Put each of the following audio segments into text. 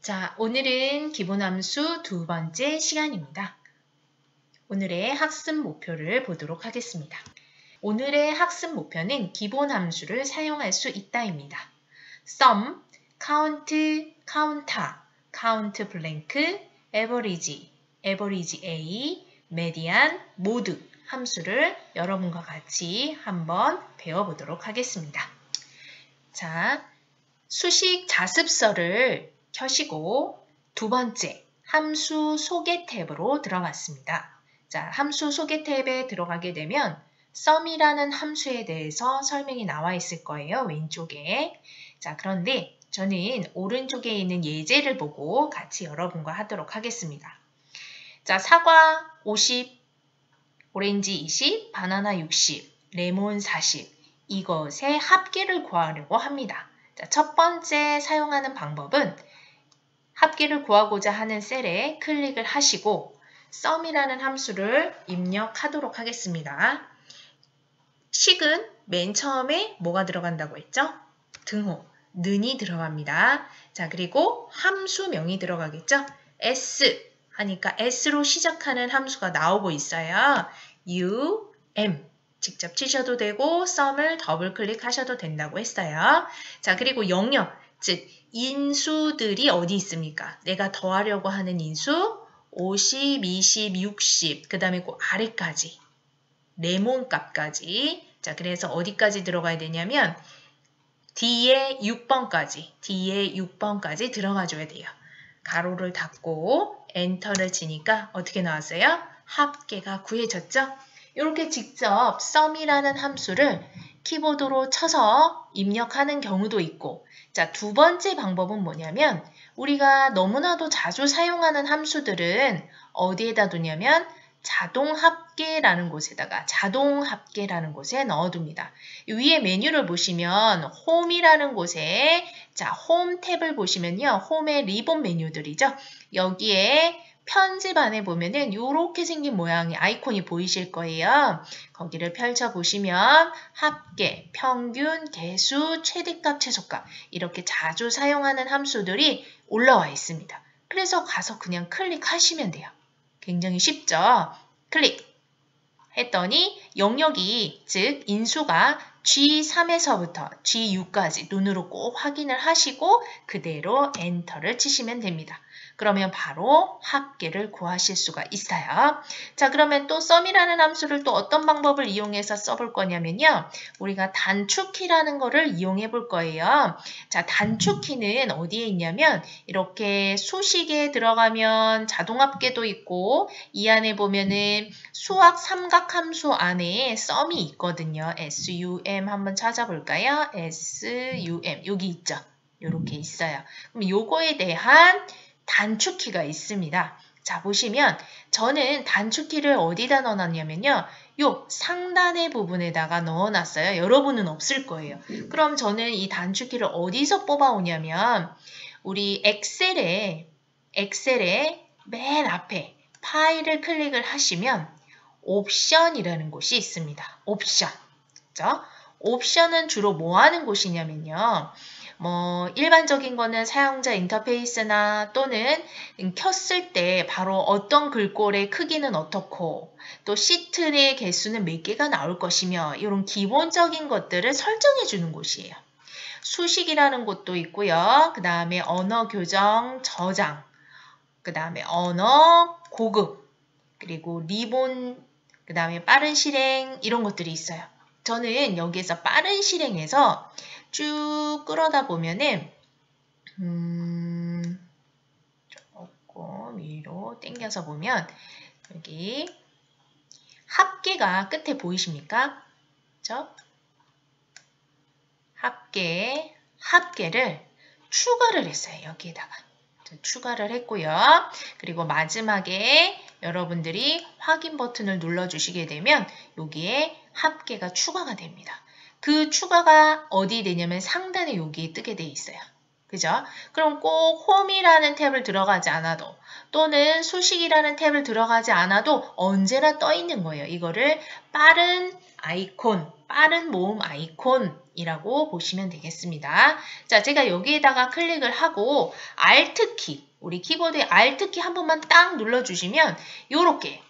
자, 오늘은 기본함수 두 번째 시간입니다. 오늘의 학습 목표를 보도록 하겠습니다. 오늘의 학습 목표는 기본함수를 사용할 수 있다입니다. sum, count, counter, count blank, average, average A, median, mode 함수를 여러분과 같이 한번 배워보도록 하겠습니다. 자, 수식 자습서를 켜시고 두 번째, 함수 소개 탭으로 들어갔습니다. 자, 함수 소개 탭에 들어가게 되면 sum이라는 함수에 대해서 설명이 나와 있을 거예요. 왼쪽에. 자, 그런데 저는 오른쪽에 있는 예제를 보고 같이 여러분과 하도록 하겠습니다. 자, 사과 50, 오렌지 20, 바나나 60, 레몬 40 이것의 합계를 구하려고 합니다. 자, 첫 번째 사용하는 방법은 합계를 구하고자 하는 셀에 클릭을 하시고 sum이라는 함수를 입력하도록 하겠습니다. 식은 맨 처음에 뭐가 들어간다고 했죠? 등호, 는이 들어갑니다. 자, 그리고 함수명이 들어가겠죠? s 하니까 s로 시작하는 함수가 나오고 있어요. m 직접 치셔도 되고 sum을 더블 클릭하셔도 된다고 했어요. 자, 그리고 영역, 즉 인수들이 어디 있습니까? 내가 더하려고 하는 인수 50, 20, 60, 그 다음에 그 아래까지 레몬 값까지. 자, 그래서 어디까지 들어가야 되냐면 D의 6번까지 들어가줘야 돼요. 가로를 닫고 엔터를 치니까 어떻게 나왔어요? 합계가 구해졌죠? 이렇게 직접 sum이라는 함수를 키보드로 쳐서 입력하는 경우도 있고, 자, 두 번째 방법은 뭐냐면 우리가 너무나도 자주 사용하는 함수들은 어디에다 두냐면 자동합계라는 곳에 넣어둡니다. 위에 메뉴를 보시면 홈이라는 곳에 자, 홈 탭을 보시면요. 홈의 리본 메뉴들이죠. 여기에 편집 안에 보면은 이렇게 생긴 모양의 아이콘이 보이실 거예요. 거기를 펼쳐보시면 합계, 평균, 개수, 최대값, 최소값 이렇게 자주 사용하는 함수들이 올라와 있습니다. 그래서 가서 그냥 클릭하시면 돼요. 굉장히 쉽죠? 클릭 했더니 영역이 즉 인수가 G3에서부터 G6까지 눈으로 꼭 확인을 하시고 그대로 엔터를 치시면 됩니다. 그러면 바로 합계를 구하실 수가 있어요. 자, 그러면 또 sum이라는 함수를 또 어떤 방법을 이용해서 써볼 거냐면요. 우리가 단축키라는 거를 이용해 볼 거예요. 자, 단축키는 어디에 있냐면 이렇게 수식에 들어가면 자동합계도 있고 이 안에 보면은 수학 삼각함수 안에 sum이 있거든요. SUM 한번 찾아볼까요? SUM 여기 있죠. 이렇게 있어요. 그럼 요거에 대한 단축키가 있습니다. 자, 보시면 저는 단축키를 어디다 넣어놨냐면요. 요 상단의 부분에다가 넣어놨어요. 여러분은 없을 거예요. 그럼 저는 이 단축키를 어디서 뽑아오냐면 우리 엑셀에 맨 앞에 파일을 클릭을 하시면 옵션이라는 곳이 있습니다. 옵션. 그죠? 옵션은 주로 뭐 하는 곳이냐면요. 일반적인 거는 사용자 인터페이스나 또는 켰을 때 바로 어떤 글꼴의 크기는 어떻고 또 시트의 개수는 몇 개가 나올 것이며 이런 기본적인 것들을 설정해 주는 곳이에요. 수식이라는 곳도 있고요. 그 다음에 언어 교정, 저장, 그 다음에 언어 고급, 그리고 리본, 그 다음에 빠른 실행 이런 것들이 있어요. 저는 여기에서 빠른 실행에서 쭉 끌어다 보면은 조금 위로 당겨서 보면 여기 합계가 끝에 보이십니까? 그렇죠? 합계를 추가를 했어요. 여기에다가 추가를 했고요. 그리고 마지막에 여러분들이 확인 버튼을 눌러주시게 되면 여기에 합계가 추가가 됩니다. 그 추가가 어디 되냐면 상단에 여기에 뜨게 돼 있어요. 그죠? 그럼 꼭 홈이라는 탭을 들어가지 않아도 또는 수식이라는 탭을 들어가지 않아도 언제나 떠 있는 거예요. 이거를 빠른 아이콘 빠른 모음 아이콘이라고 보시면 되겠습니다. 자, 제가 여기에다가 클릭을 하고 Alt키, 우리 키보드의 Alt키 한 번만 딱 눌러주시면 요렇게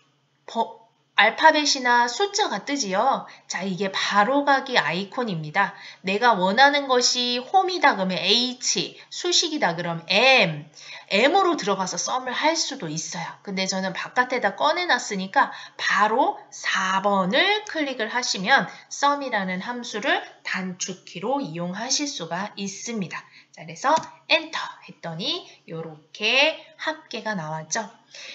알파벳이나 숫자가 뜨지요. 자, 이게 바로가기 아이콘입니다. 내가 원하는 것이 홈이다 그러면 H, 수식이다 그러면 M, M으로 들어가서 썸을 할 수도 있어요. 근데 저는 바깥에다 꺼내놨으니까 바로 4번을 클릭을 하시면 썸이라는 함수를 단축키로 이용하실 수가 있습니다. 자, 그래서 엔터 했더니 이렇게 합계가 나왔죠.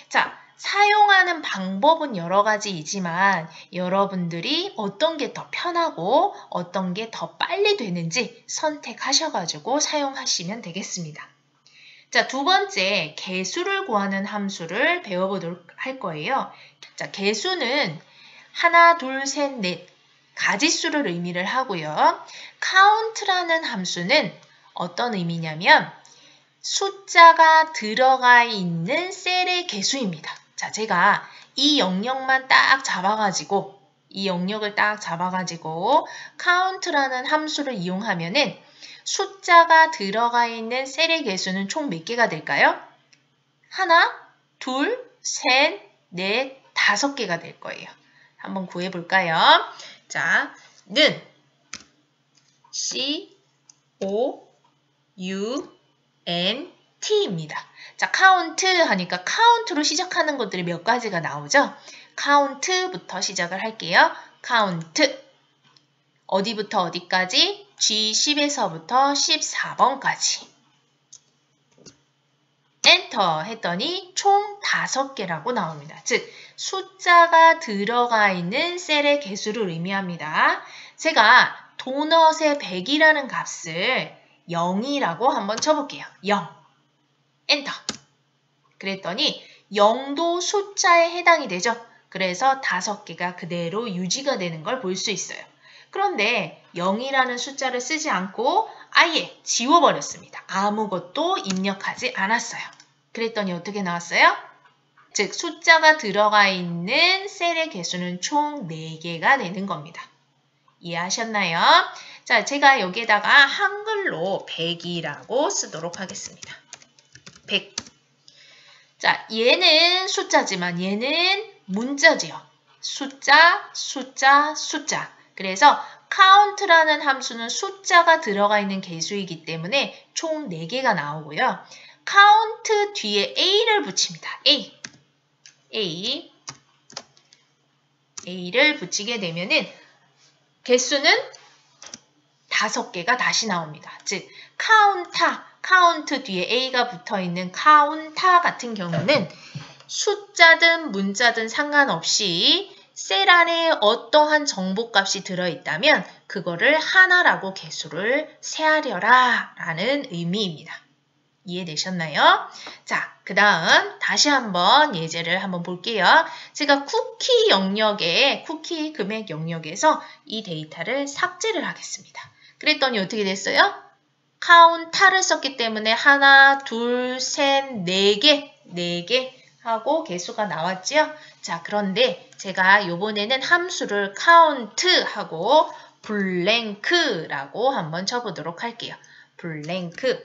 자, 사용하는 방법은 여러 가지이지만 여러분들이 어떤 게 더 편하고 어떤 게 더 빨리 되는지 선택하셔가지고 사용하시면 되겠습니다. 자, 두 번째, 개수를 구하는 함수를 배워보도록 할 거예요. 자, 개수는 하나, 둘, 셋, 넷 가지수를 의미를 하고요. count라는 함수는 어떤 의미냐면 숫자가 들어가 있는 셀의 개수입니다. 자, 제가 이 영역만 딱 잡아가지고 count라는 함수를 이용하면은 숫자가 들어가 있는 셀의 개수는 총 몇 개가 될까요? 하나, 둘, 셋, 넷, 5개가 될 거예요. 한번 구해볼까요? 자, 는 C, O, U, N, T입니다. 자, count 하니까 count로 시작하는 것들이 몇 가지가 나오죠? count부터 시작을 할게요. count. 어디부터 어디까지? G10에서부터 14번까지. 엔터 했더니 총 5개라고 나옵니다. 즉, 숫자가 들어가 있는 셀의 개수를 의미합니다. 제가 도넛의 100이라는 값을 0이라고 한번 쳐볼게요. 0. 엔터. 그랬더니 0도 숫자에 해당이 되죠. 그래서 5개가 그대로 유지가 되는 걸 볼 수 있어요. 그런데 0이라는 숫자를 쓰지 않고 아예 지워버렸습니다. 아무것도 입력하지 않았어요. 그랬더니 어떻게 나왔어요? 즉, 숫자가 들어가 있는 셀의 개수는 총 4개가 되는 겁니다. 이해하셨나요? 자, 제가 여기에다가 한글로 100이라고 쓰도록 하겠습니다. 100. 자, 얘는 숫자지만 얘는 문자지요. 숫자, 숫자, 숫자. 그래서 count라는 함수는 숫자가 들어가 있는 개수이기 때문에 총 4개가 나오고요. count 뒤에 a를 붙입니다. a를 붙이게 되면은 개수는 5개가 다시 나옵니다. 즉, count 뒤에 a가 붙어있는 count 같은 경우는 숫자든 문자든 상관없이 셀 안에 어떠한 정보값이 들어있다면 그거를 하나라고 개수를 세하려라 라는 의미입니다. 이해되셨나요? 자, 그 다음 다시 한번 예제를 한번 볼게요. 제가 쿠키 금액 영역에서 이 데이터를 삭제를 하겠습니다. 그랬더니 어떻게 됐어요? count를 썼기 때문에 하나, 둘, 셋, 4개 하고 개수가 나왔지요? 자, 그런데 제가 요번에는 함수를 count하고 blank라고 한번 쳐보도록 할게요. blank.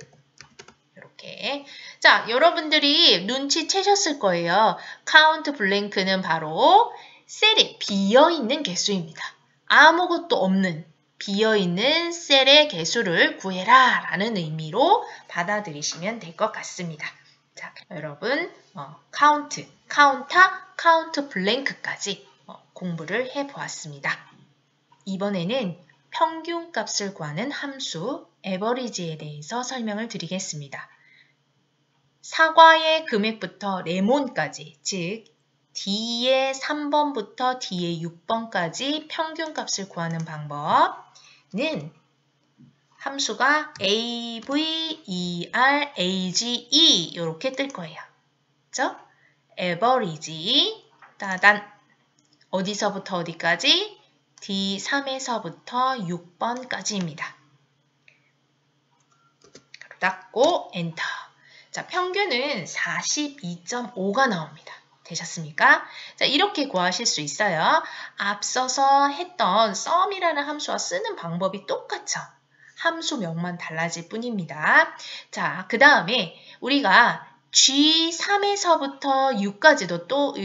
이렇게. 자, 여러분들이 눈치채셨을 거예요. count blank는 바로 셀에 비어있는 개수입니다. 아무것도 없는 비어있는 셀의 개수를 구해라 라는 의미로 받아들이시면 될 것 같습니다. 자, 여러분 count blank까지 공부를 해보았습니다. 이번에는 평균값을 구하는 함수 average에 대해서 설명을 드리겠습니다. 사과의 금액부터 레몬까지, 즉 D의 3번부터 D의 6번까지 평균값을 구하는 방법은 함수가 A, V, E, R, A, G, E 이렇게 뜰 거예요. 그렇죠? average, 따단, 어디서부터 어디까지? D3에서부터 6번까지입니다. 닫고 엔터. 자, 평균은 42.5가 나옵니다. 되셨습니까? 자, 이렇게 구하실 수 있어요. 앞서서 했던 sum이라는 함수와 쓰는 방법이 똑같죠. 함수명만 달라질 뿐입니다. 자, 그 다음에 우리가 G3에서부터 6까지도 또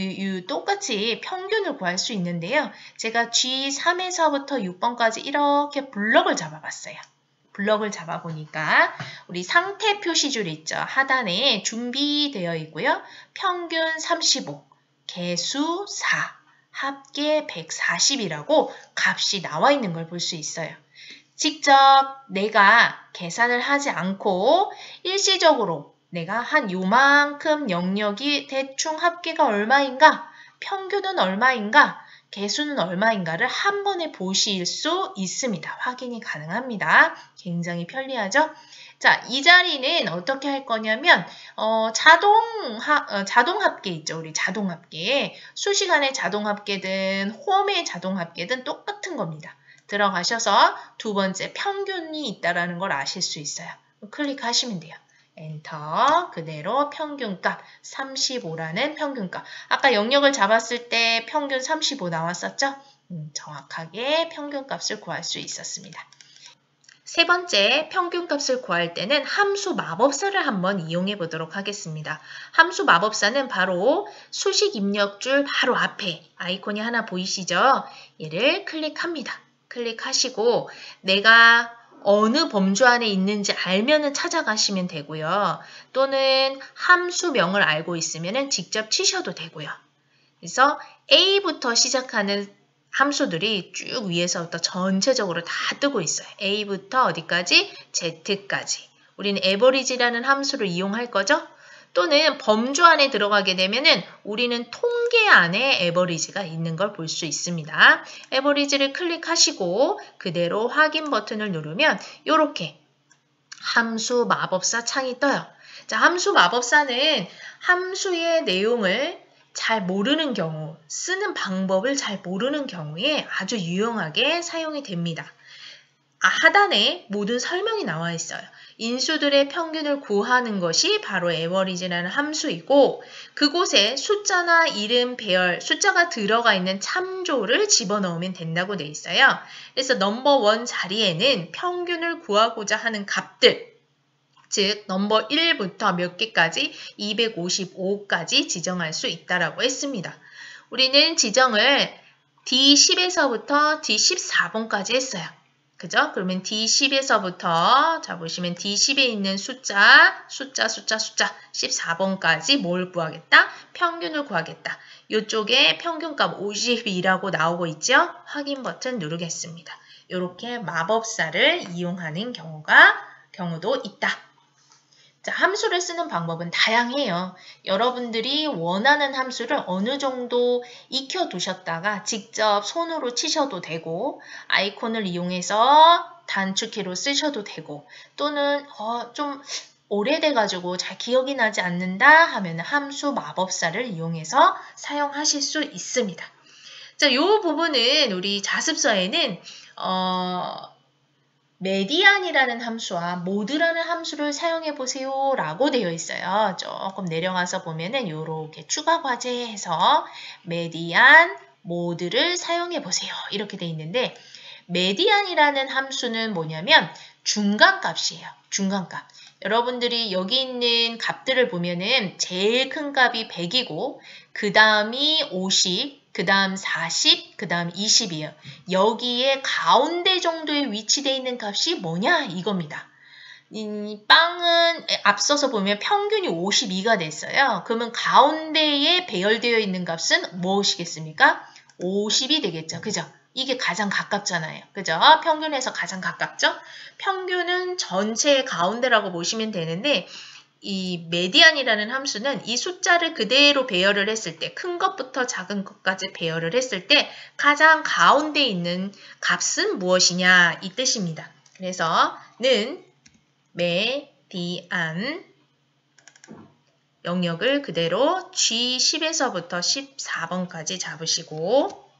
똑같이 평균을 구할 수 있는데요. 제가 G3에서부터 6번까지 이렇게 블럭을 잡아봤어요. 블럭을 잡아보니까 우리 상태 표시줄 있죠. 하단에 준비되어 있고요. 평균 35, 개수 4, 합계 140이라고 값이 나와 있는 걸 볼 수 있어요. 직접 내가 계산을 하지 않고 일시적으로 내가 한 요만큼 영역이 대충 합계가 얼마인가, 평균은 얼마인가, 개수는 얼마인가를 한 번에 보실 수 있습니다. 확인이 가능합니다. 굉장히 편리하죠? 자, 이 자리는 어떻게 할 거냐면 자동 합계 있죠. 우리 자동 합계. 수시간의 자동 합계든 홈의 자동 합계든 똑같은 겁니다. 들어가셔서 두 번째 평균이 있다는 걸 아실 수 있어요. 클릭하시면 돼요. 엔터, 그대로 평균값 35라는 평균값. 아까 영역을 잡았을 때 평균 35 나왔었죠? 정확하게 평균값을 구할 수 있었습니다. 세 번째, 평균값을 구할 때는 함수 마법사를 한번 이용해 보도록 하겠습니다. 함수 마법사는 바로 수식 입력줄 바로 앞에 아이콘이 하나 보이시죠? 얘를 클릭합니다. 클릭하시고 내가 어느 범주 안에 있는지 알면은 찾아가시면 되고요. 또는 함수명을 알고 있으면은 직접 치셔도 되고요. 그래서 A부터 시작하는 함수들이 쭉 위에서부터 전체적으로 다 뜨고 있어요. A부터 어디까지? Z까지. 우리는 average라는 함수를 이용할 거죠. 또는 범주 안에 들어가게 되면은 우리는 통계 안에 average가 있는 걸 볼 수 있습니다. average를 클릭하시고 그대로 확인 버튼을 누르면 이렇게 함수 마법사 창이 떠요. 자, 함수 마법사는 함수의 내용을 잘 모르는 경우, 쓰는 방법을 잘 모르는 경우에 아주 유용하게 사용이 됩니다. 하단에 모든 설명이 나와 있어요. 인수들의 평균을 구하는 것이 바로 average라는 함수이고 그곳에 숫자나 이름, 배열, 숫자가 들어가 있는 참조를 집어넣으면 된다고 돼 있어요. 그래서 넘버 1 자리에는 평균을 구하고자 하는 값들, 즉 넘버 1부터 몇 개까지 255까지 지정할 수 있다라고 했습니다. 우리는 지정을 D10에서부터 D14번까지 했어요. 그죠? 그러면 D10에서부터 자 보시면 D10에 있는 숫자 14번까지 뭘 구하겠다? 평균을 구하겠다. 이쪽에 평균값 52라고 나오고 있죠? 확인 버튼 누르겠습니다. 이렇게 마법사를 이용하는 경우도 있다. 자, 함수를 쓰는 방법은 다양해요. 여러분들이 원하는 함수를 어느 정도 익혀두셨다가 직접 손으로 치셔도 되고 아이콘을 이용해서 단축키로 쓰셔도 되고 또는 좀 오래돼가지고 잘 기억이 나지 않는다 하면 함수 마법사를 이용해서 사용하실 수 있습니다. 자, 이 부분은 우리 자습서에는 메디안이라는 함수와 모드라는 함수를 사용해 보세요 라고 되어 있어요. 조금 내려가서 보면은 이렇게 추가 과제해서 메디안, 모드를 사용해 보세요. 이렇게 되어 있는데 메디안이라는 함수는 뭐냐면 중간값이에요. 중간값. 여러분들이 여기 있는 값들을 보면은 제일 큰 값이 100이고 그 다음이 50, 그 다음 40, 그 다음 20이에요. 여기에 가운데 정도에 위치되어 있는 값이 뭐냐? 이겁니다. 이 빵은 앞서서 보면 평균이 52가 됐어요. 그러면 가운데에 배열되어 있는 값은 무엇이겠습니까? 50이 되겠죠. 그죠? 이게 가장 가깝잖아요. 그죠? 평균에서 가장 가깝죠? 평균은 전체의 가운데라고 보시면 되는데 이 메디안이라는 함수는 이 숫자를 그대로 배열을 했을 때 큰 것부터 작은 것까지 배열을 했을 때 가장 가운데 있는 값은 무엇이냐 이 뜻입니다. 그래서 는 메디안 영역을 그대로 G10에서부터 14번까지 잡으시고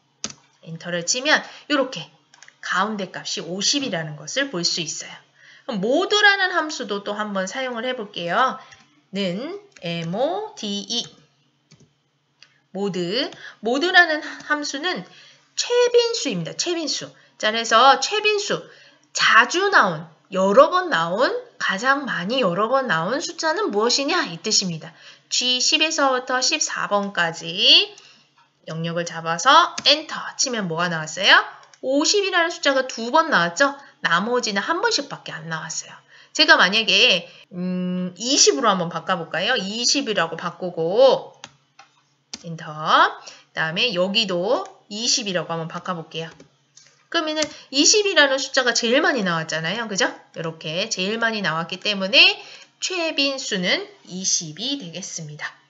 엔터를 치면 이렇게 가운데 값이 50이라는 것을 볼 수 있어요. 그럼 모드라는 함수도 또 한번 사용을 해볼게요. 는 MODE 모드라는 함수는 최빈수입니다. 최빈수. 자, 그래서 최빈수, 자주 나온, 여러 번 나온, 가장 많이 여러 번 나온 숫자는 무엇이냐? 이 뜻입니다. G10에서부터 14번까지 영역을 잡아서 엔터 치면 뭐가 나왔어요? 50이라는 숫자가 2번 나왔죠? 나머지는 한 번씩밖에 안 나왔어요. 제가 만약에 20으로 한번 바꿔볼까요? 20이라고 바꾸고 엔터. 그 다음에 여기도 20이라고 한번 바꿔볼게요. 그러면은 20이라는 숫자가 제일 많이 나왔잖아요. 그죠? 이렇게 제일 많이 나왔기 때문에 최빈수는 20이 되겠습니다.